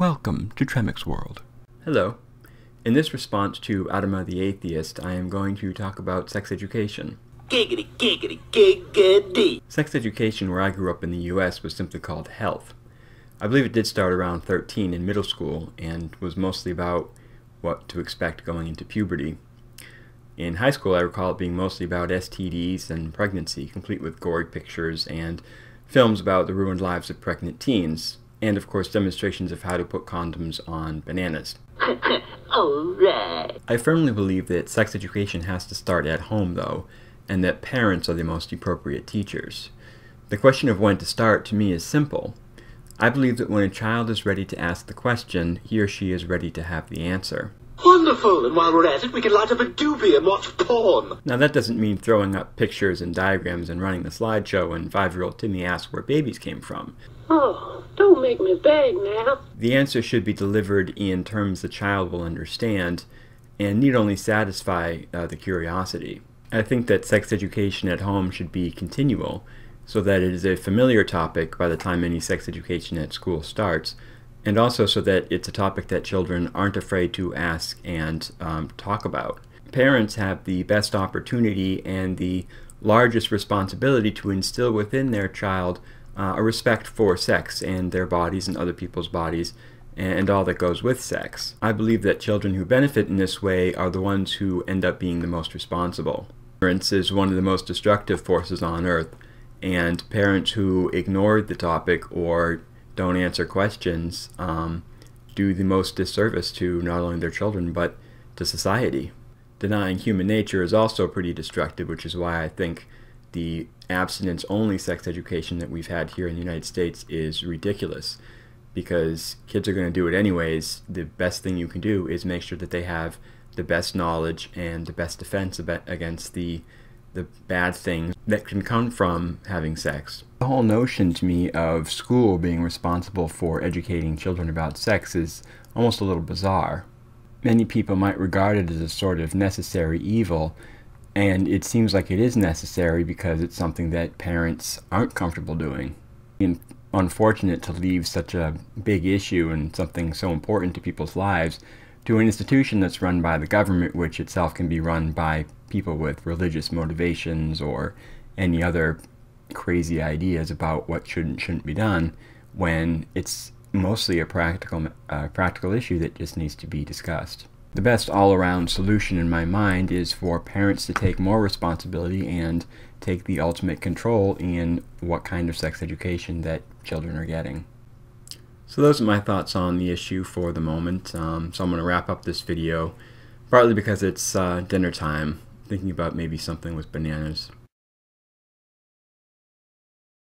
Welcome to Tremix World. Hello. In this response to AdamaTheAtheist, I am going to talk about sex education. Giggity, giggity, giggity. Sex education where I grew up in the US was simply called health. I believe it did start around 13 in middle school and was mostly about what to expect going into puberty. In high school I recall it being mostly about STDs and pregnancy, complete with gory pictures and films about the ruined lives of pregnant teens, and of course demonstrations of how to put condoms on bananas. Alright. I firmly believe that sex education has to start at home though, and that parents are the most appropriate teachers. The question of when to start to me is simple. I believe that when a child is ready to ask the question, he or she is ready to have the answer. Wonderful! And while we're at it, we can light up a doobie and watch porn. Now that doesn't mean throwing up pictures and diagrams and running the slideshow when 5-year-old Timmy asks where babies came from. Oh, don't make me beg now. The answer should be delivered in terms the child will understand and need only satisfy the curiosity. I think that sex education at home should be continual so that it is a familiar topic by the time any sex education at school starts, and also so that it's a topic that children aren't afraid to ask and talk about. Parents have the best opportunity and the largest responsibility to instill within their child a respect for sex and their bodies and other people's bodies and all that goes with sex. I believe that children who benefit in this way are the ones who end up being the most responsible. Ignorance is one of the most destructive forces on earth, and parents who ignore the topic or don't answer questions do the most disservice to not only their children but to society. Denying human nature is also pretty destructive, which is why I think the abstinence-only sex education that we've had here in the United States is ridiculous, because kids are going to do it anyways. The best thing you can do is make sure that they have the best knowledge and the best defense against the bad things that can come from having sex. The whole notion to me of school being responsible for educating children about sex is almost a little bizarre. Many people might regard it as a sort of necessary evil, and it seems like it is necessary because it's something that parents aren't comfortable doing. It's unfortunate to leave such a big issue and something so important to people's lives to an institution that's run by the government, which itself can be run by people with religious motivations or any other crazy ideas about what should and shouldn't be done, when it's mostly a practical issue that just needs to be discussed. The best all-around solution in my mind is for parents to take more responsibility and take the ultimate control in what kind of sex education that children are getting. So those are my thoughts on the issue for the moment. So I'm going to wrap up this video, partly because it's dinner time, thinking about maybe something with bananas.